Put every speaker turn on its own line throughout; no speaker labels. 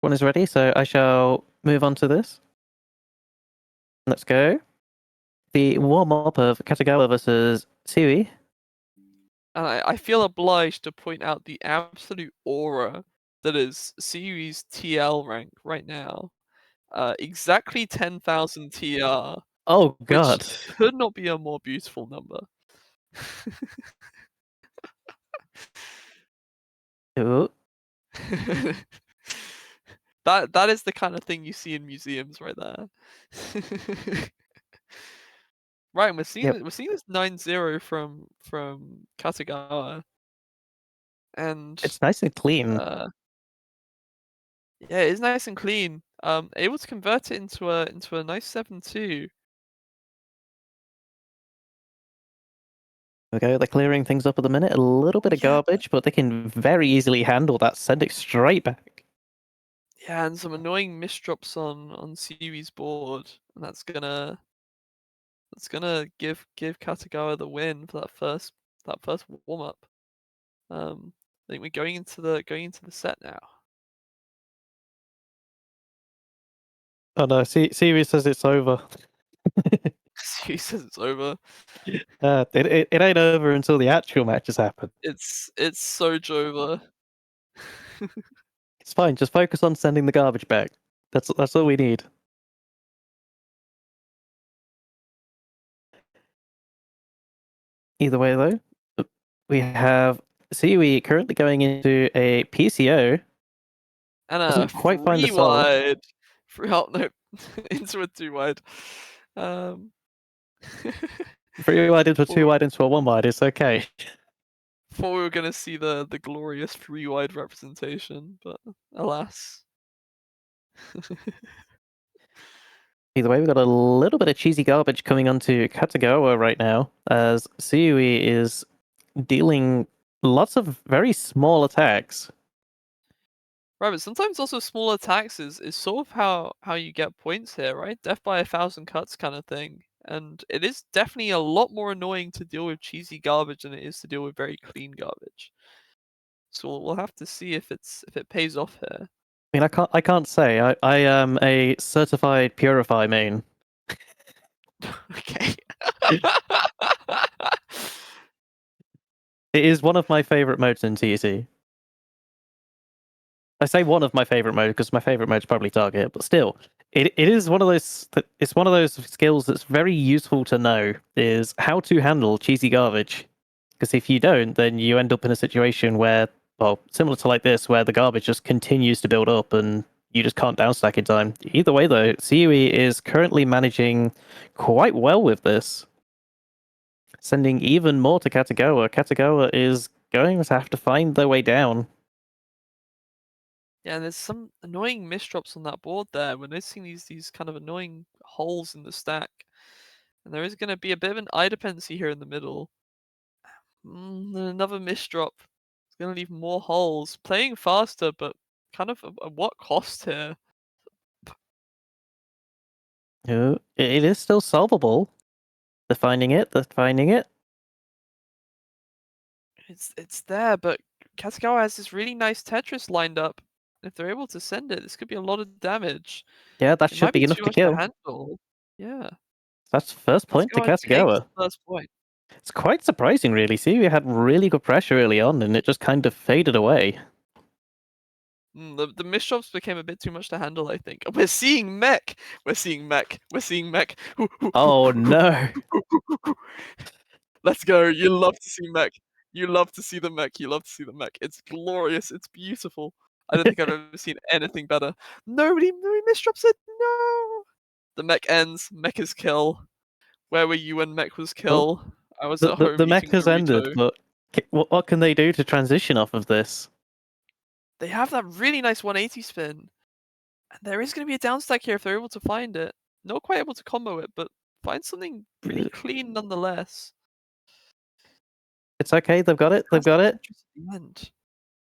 One is ready, so I shall move on to this. Let's go. The warm-up of Kategawa versus Siyui.
And I feel obliged to point out the absolute aura that is Siyui's TL rank right now. Exactly 10,000 TR,
Oh
which
god.
could not be a more beautiful number.
Ooh.
That is the kind of thing you see in museums right there. Right, we're seeing
Yep.
we're seeing this 9-0 from Kategawa, and
It's nice and clean.
yeah, it is nice and clean. Able to convert it into a nice 7-2.
Okay, they're clearing things up at the minute. A little bit of
Yeah.
garbage, but they can very easily handle that. Send it straight back.
Yeah, and some annoying misdrops on Siyui's board, and that's gonna give Kategawa the win for that first warm up. I think we're going into the set now.
Oh no, Sirius says it's over.
He says it's over.
It ain't over until the actual matches happen.
It's so over.
It's fine, just focus on sending the garbage back. That's all we need. Either way though, we have Siyui currently going into a PCO.
And
Doesn't quite find the
3
soul.
wide. No, into a 2 wide.
3 wide into a 2
Thought
wide into a 1 wide, it's okay.
we were gonna see the glorious 3 wide representation, but alas.
Either way, we've got a little bit of cheesy garbage coming onto Kategawa right now, as Siyui is dealing lots of very small attacks.
Right, but sometimes also small attacks is sort of how you get points here, right? Death by 1,000 cuts kind of thing. And it is definitely a lot more annoying to deal with cheesy garbage than it is to deal with very clean garbage. So we'll have to see if it pays off here.
I mean, I can't say. I am a certified Purify main.
Okay.
It is one of my favorite modes in TC. I say one of my favorite modes because my favorite mode is probably Target, but still, it is one of those. It's one of those skills that's very useful to know is how to handle cheesy garbage. Because if you don't, then you end up in a situation where, well, similar to like this, where the garbage just continues to build up and you just can't downstack in time. Either way, though, Siyui is currently managing quite well with this, sending even more to Kategawa. Kategawa is going to have to find their way down.
Yeah, and there's some annoying misdrops on that board there. We're noticing these kind of annoying holes in the stack. And there is going to be a bit of an eye dependency here in the middle. Another misdrop. It's going to leave more holes. Playing faster, but kind of at what cost here?
It is still solvable. They're finding it. They're finding it.
It's there, but Kategawa has this really nice Tetris lined up. If they're able to send it, this could be a lot of damage.
Yeah, that
It
should
might
be
be
enough
too
to
much to
kill.
handle. Yeah.
That's first point to
Kategawa takes
Kategawa.
the first point.
It's quite surprising, really. See, we had really good pressure early on, and it just kind of faded away.
The misdrops became a bit too much to handle, I think. We're seeing Mech! We're seeing Mech! We're seeing Mech!
Oh no!
Let's go! You love to see Mech! You love to see the Mech! You love to see the Mech! It's glorious! It's beautiful! I don't think I've ever seen anything better. Nobody misdrops it! No! The Mech ends. Mech is kill. Where were you when Mech was
Well,
kill? I was at home
the mech
eating
has ended,
Dorito.
but what can they do to transition off of this?
They have that really nice 180 spin. And there is going to be a downstack here if they're able to find it. Not quite able to combo it, but find something pretty clean nonetheless.
It's okay. They've got it. They've
Has
got
that
it.
Tetris at the end.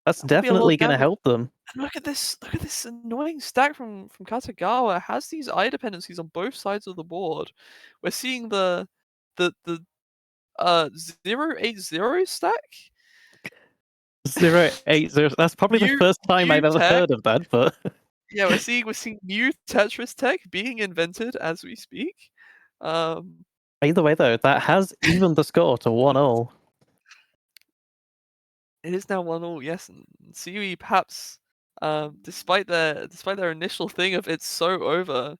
That's
That would be a lot
definitely
of
going to
damage.
help them.
And look at this annoying stack from Kategawa. It has these eye dependencies on both sides of the board. We're seeing the 080 stack.
080. That's probably the
New
first time I've ever
tech.
heard of that, but
Yeah, we're seeing new Tetris tech being invented as we speak. Um,
Either way, though, that has evened the score to 1-1.
it is now 1-1, yes, and Siyui perhaps, despite their initial thing of it's so over,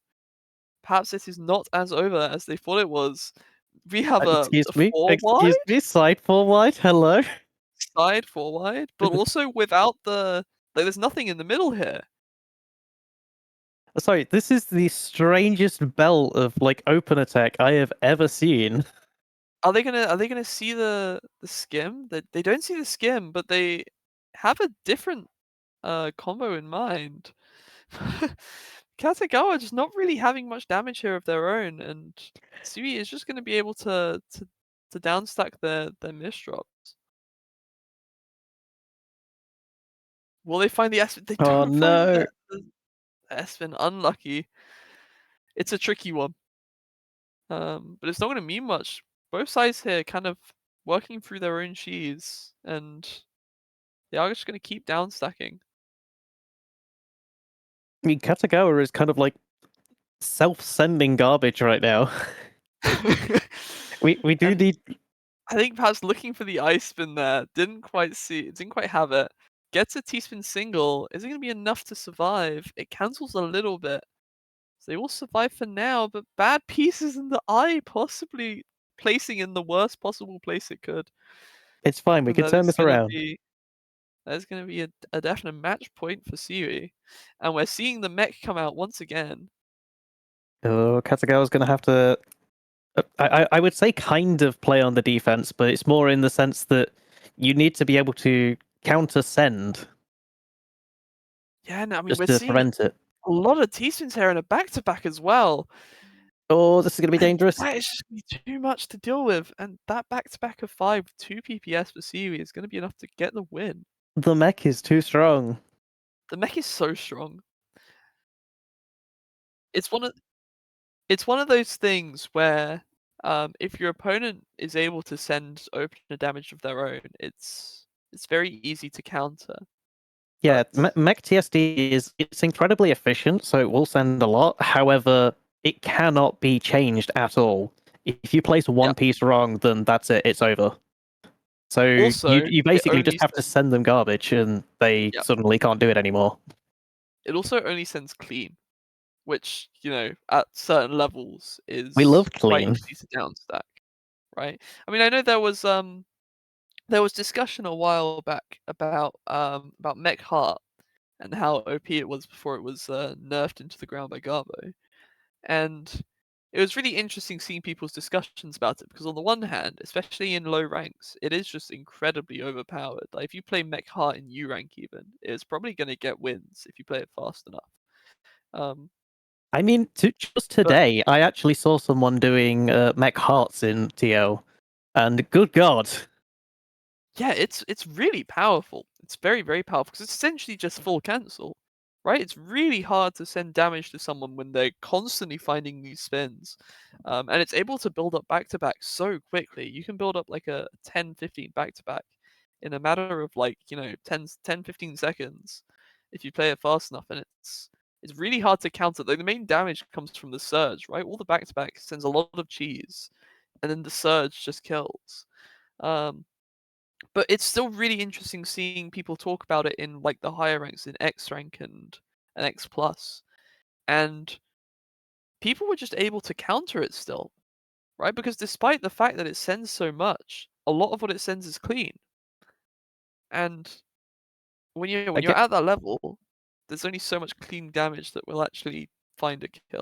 perhaps it is not as over as they thought it was. We have a 4
Excuse
wide,
me, side 4 wide, hello?
side 4 wide, but also without the like, there's nothing in the middle here.
Sorry, this is the strangest belt of, like, open attack I have ever seen.
Are they gonna see the skim? They don't see the skim, but they have a different combo in mind. Kategawa just not really having much damage here of their own, and Sui is just gonna be able to downstack their misdrops. Will they find the S? They
Oh,
don't find
no.
the S-Spin. Unlucky. It's a tricky one. But it's not gonna mean much. Both sides here kind of working through their own cheese, and they are just gonna keep downstacking.
I mean, Kategawa is kind of, like, self-sending garbage right now. We do
And
need...
I think perhaps looking for the ice spin there, didn't quite have it. Gets a T-spin single, is it gonna be enough to survive? It cancels a little bit. So they will survive for now, but bad pieces in the eye, possibly placing in the worst possible place it could.
It's fine, we
And
can turn this around.
that is gonna be a definite match point for Siyui. And we're seeing the mech come out once again.
Oh, Kategawa's gonna have to... I would say kind of play on the defense, but it's more in the sense that you need to be able to counter send
Yeah, no, I mean
just
we're
to
seeing
prevent it.
a lot of T-spins here in a back-to-back as well.
Oh, this is gonna be
And
dangerous.
that is just gonna be too much to deal with, and that back-to-back of 5 with 2 PPS for Siyui is gonna be enough to get the win.
The mech is too strong.
The mech is so strong. It's one of it's one of those things where, if your opponent is able to send opener damage of their own, it's very easy to counter.
Yeah,
But
mech TSD it's incredibly efficient, so it will send a lot. However, it cannot be changed at all. If you place
yeah,
one piece wrong, then that's it. It's over. So
also
you
it
basically
only
just have to
sends
send them garbage, and they
yeah,
suddenly can't do it anymore.
it also only sends clean, which, at certain levels
We
is
love
quite
clean.
easy to downstack, right? I mean, I know there was discussion a while back about Mech Heart and how OP it was before it was nerfed into the ground by Garbo. And it was really interesting seeing people's discussions about it because on the one hand, especially in low ranks, it is just incredibly overpowered. Like if you play Mech Heart in U rank even, it's probably gonna get wins if you play it fast enough. Um,
I mean, just
but
today, I actually saw someone doing mech hearts in TL, and good god,
yeah, it's really powerful. It's very, very powerful because it's essentially just full cancel, right? It's really hard to send damage to someone when they're constantly finding these spins. And it's able to build up back to back so quickly. You can build up like a 10, 15 back to back in a matter of like, 10, 15 seconds if you play it fast enough. And it's really hard to counter. Like the main damage comes from the surge, right? All the back to back sends a lot of cheese, and then the surge just kills. Um, but it's still really interesting seeing people talk about it in like the higher ranks in X rank and X plus, and people were just able to counter it still, right? Because despite the fact that it sends so much, a lot of what it sends is clean, and when
I
you're
get
at that level, there's only so much clean damage that will actually find a kill.